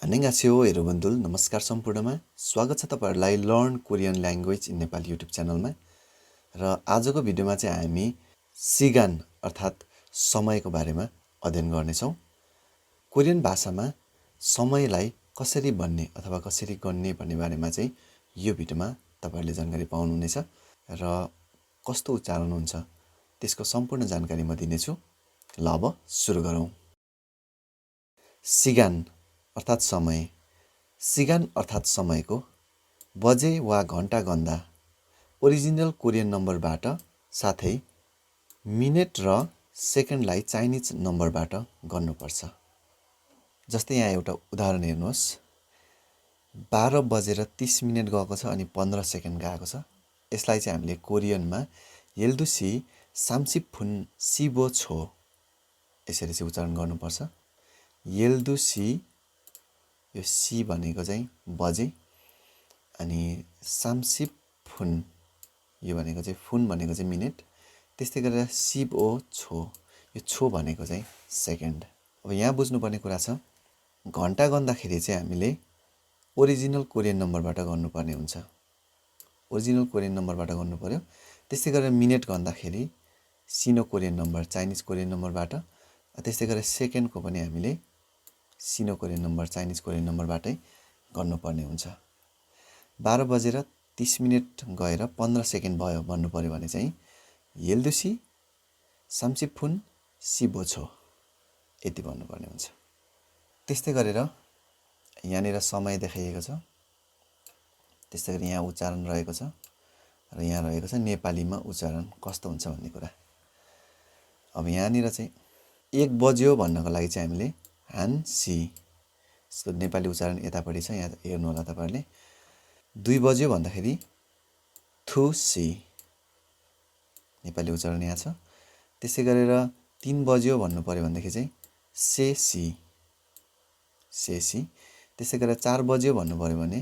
안녕하세요 여러분들 नमस्कार सम्पूर्णमा स्वागत छ तपाईहरुलाई learn Korean language in Nepali YouTube च्यानलमा र आजको भिडियोमा चाहिँ हामी सिगान अर्थात समयको बारेमा अध्ययन गर्नेछौं। कोरियन भाषामा समयलाई कसरी भन्ने अथवा कसरी गन्ने भन्ने बारेमा चाहिँ यो भिडियोमा तपाईहरुले जानकारी पाउनुहुनेछ र कस्तो उच्चारण हुन्छ त्यसको सम्पूर्ण जानकारी म दिनेछु। ल अब सुरु गरौँ। सिगान अर्थात समय। सिगान अर्थात समयको बजे वा घण्टा गन्दा ओरिजिनल कोरियन नम्बरबाट साथै मिनेट र सेकेन्डलाई चाइनिज नम्बरबाट गर्नुपर्छ। जस्तै यहाँ एउटा उदाहरण हेर्नुहोस्। 12 बजेर 30 मिनेट गएको छ अनि 15 सेकेन्ड गएको छ। यसलाई चाहिँ हामीले कोरियनमा येल्दुसी सामसिफुन सिबो छो यसरी चाहिँ उच्चारण गर्नुपर्छ। येल्दुसी यो सी भनेको चाहिँ बजे अनि सामसिफुन यो भनेको चाहिँ फुन भनेको चाहिँ मिनेट, त्यस्तै गरेर सिबो छो यो छो भनेको चाहिँ सेकेन्ड। अब यहाँ बुझ्नुपर्ने कुरा छ घण्टा गन्दाखेरि चाहिँ हामीले ओरिजिनल कोरियन नम्बरबाट गर्नुपर्ने हुन्छ। ओरिजिनल कोरियन नम्बरबाट गर्नु पर्यो। त्यस्तै गरेर मिनेट गन्दाखेरि सिनो कोरियन नम्बर चाइनिज कोरियन नम्बरबाट, त्यस्तै गरेर सेकेन्डको पनि हामीले सिनो कोरियन नम्बर चाइनिज कोरियन नम्बरबाटै गर्नुपर्ने हुन्छ। 12 बजेर 30 मिनेट गएर 15 सेकेन्ड भयो भन्नु पर्यो भने चाहिँ येल्दुसी सामसिफुन सिबो छो यति भन्नुपर्ने हुन्छ। त्यस्तै गरेर यहाँनिर समय देखाइएको छ, त्यस्तै गरी यहाँ उच्चारण रहेको छ र यहाँ रहेको छ नेपालीमा उच्चारण कस्तो हुन्छ भन्ने कुरा। अब यहाँनिर चाहिँ 1 बज्यो भन्नको लागि चाहिँ हामीले हानसी यसको नेपाली उच्चारण यतापट्टि छ, यहाँ हेर्नु होला तपाईहरुले। 2 बज्यो भन्दाखेरि थुसी नेपाली उच्चारण यहाँ छ। त्यसै गरेर 3 बज्यो भन्नु पर्यो भनेदेखि चाहिँ सेसी सेसी। त्यसै गरेर 4 बज्यो भन्नु पर्यो भने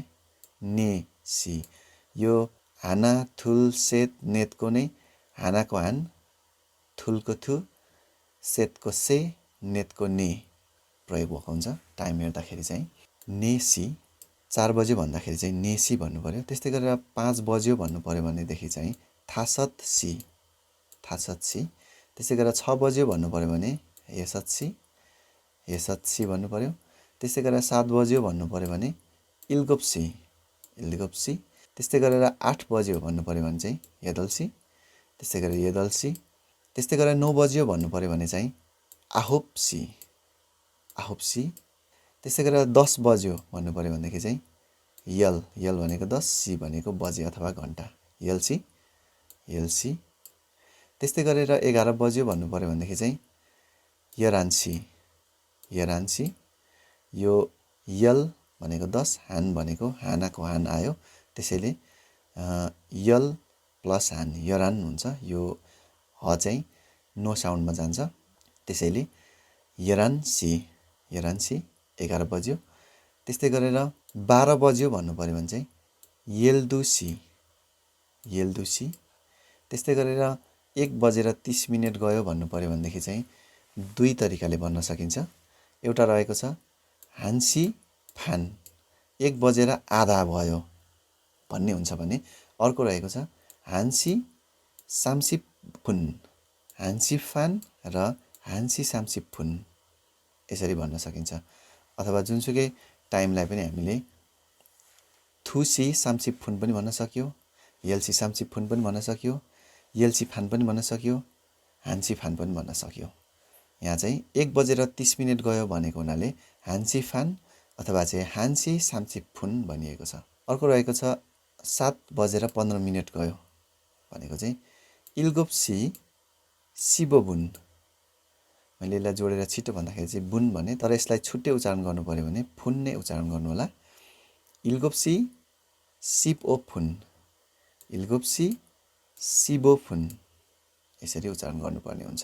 नेसी। यो हाना थुल सेत नेतको नै हानाको हान थुलको थु सेतको से नेतको ने प्रयोग भएको हुन्छ। टाइम हेर्दाखेरि चाहिँ नेसी। 4 बज्यो भन्दाखेरि चाहिँ नेसी भन्नु पर्यो। त्यस्तै गरेर 5 बज्यो भन्नु पर्यो भनेदेखि चाहिँ थासतसी थासतसी। त्यस्तै गरेर 6 बज्यो भन्नु पर्यो भने यसतसी यसतसी भन्नु पर्यो। त्यस्तै गरेर 7 बज्यो भन्नु पर्यो भने इल्गोप्सी इल्गोप्सी। त्यस्तै गरेर 8 बज्यो भन्नु पर्यो भने चाहिँ यदल्सी, त्यस्तै गरेर यदल्सी। त्यस्तै गरेर 9 बज्यो भन्नु पर्यो भने चाहिँ आहोप्सी आहोप्सी। त्यस्तै गरेर 10 बज्यो भन्नु पर्यो भनेदेखि चाहिँ यल यल भनेको 10 सी भनेको बजे अथवा घण्टा यल्सी यल्सी। त्यस्तै गरेर 11 बज्यो भन्नु पर्यो भनेदेखि चाहिँ यरान्सी यरान्सी। यो यल भनेको 10 हान भनेको हानाको हान आयो, त्यसैले यल प्लस हान यरान हुन्छ। यो ह चाहिँ नो साउन्डमा जान्छ, त्यसैले यरान्सी यरान्सी 11 बज्यो। त्यस्तै गरेर 12 बज्यो भन्नु पर्यो भने चाहिँ येल्दुसी येल्दुसी। त्यस्तै गरेर 1 बजेर 30 मिनेट गयो भन्नु पर्यो भनेदेखि चाहिँ दुई तरिकाले भन्न सकिन्छ। एउटा रहेको छ हान्सी फान 1 बजेर आधा भयो भन्ने हुन्छ भने, अर्को रहेको छ हान्सी सामसिफुन हान्सी फान र हान्सी सामसिफुन यसरी भन्न सकिन्छ। अथवा जुनसुकै टाइमलाई पनि हामीले थुसी सामसिफुन पनि भन्न सक्यो, यल्सी सामसिफुन पनि भन्न सक्यो, यल्सी फान पनि भन्न सक्यो, हान्सी फान पनि भन्न सक्यो। यहाँ चाहिँ 1 बजेर 30 मिनेट गयो भनेको हुनाले हान्सी फान अथवा चाहिँ हान्सी सामसिफुन भनिएको छ। अर्को रहेको छ 7 बजेर 15 मिनेट गयो भनेको चाहिँ इल्गोप्सी सिबोबुन। मैले यसलाई जोडेर छिटो भन्दाखेरि चाहिँ बुन भने, तर यसलाई छुट्टै उच्चारण गर्नु पर्यो भने फुन नै उच्चारण गर्नु होला। इल्गोप्सी सिबोफुन इल्गोप्सी सिबोफुन यसरी उच्चारण गर्नुपर्ने हुन्छ।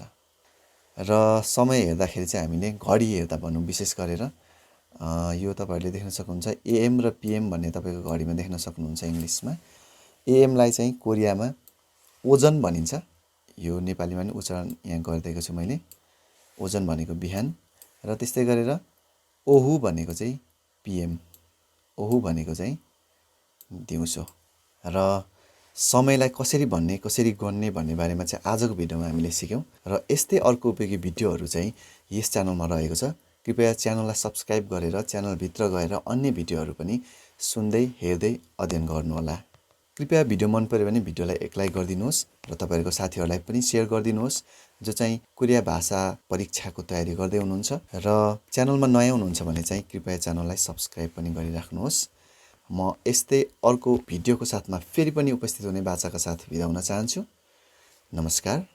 र समय हेर्दाखेरि चाहिँ हामीले घडी हेर्दा भनौँ विशेष गरेर यो तपाईहरुले देख्न सक्नुहुन्छ एएम र पीएम भन्ने तपाईको घडीमा देख्न सक्नुहुन्छ इङ्ग्लिसमा। एएमलाई चाहिँ कोरियामा ओजन भनिन्छ। यो नेपालीमा पनि उच्चारण यहाँ गरिदिएको छु मैले। ओजन भनेको बिहान र त्यस्तै गरेर ओहु भनेको चाहिँ PM ओहु भनेको चाहिँ दिउँसो र समयलाई कसरी भन्ने कसरी गन्ने भन्ने बारेमा चाहिँ आजको भिडियोमा हामीले सिक्यौं र यस्तै अर्को उपयोगी भिडियोहरू चाहिँ यस च्यानलमा रहेको छ कृपया च्यानललाई सब्स्क्राइब गरेर च्यानलभित्र गएर अन्य भिडियोहरू पनि सुन्दै हेर्दै अध्ययन गर्नुहोला कृपया भिडियो मन पर्यो भने भिडियोलाई एक लाइक गरिदिनुहोस् र तपाईहरुको साथीहरुलाई पनि शेयर गरिदिनुहोस् जो चाहिँ कोरिया भाषा परीक्षाको तयारी गर्दै हुनुहुन्छ र च्यानलमा नयाँ हुनुहुन्छ भने चाहिँ कृपया च्यानललाई सब्स्क्राइब पनि गरिराख्नुहोस् म यस्तै अर्को भिडियोको साथमा फेरि पनि उपस्थित हुने बाचाका साथ बिदा हुन चाहन्छु नमस्कार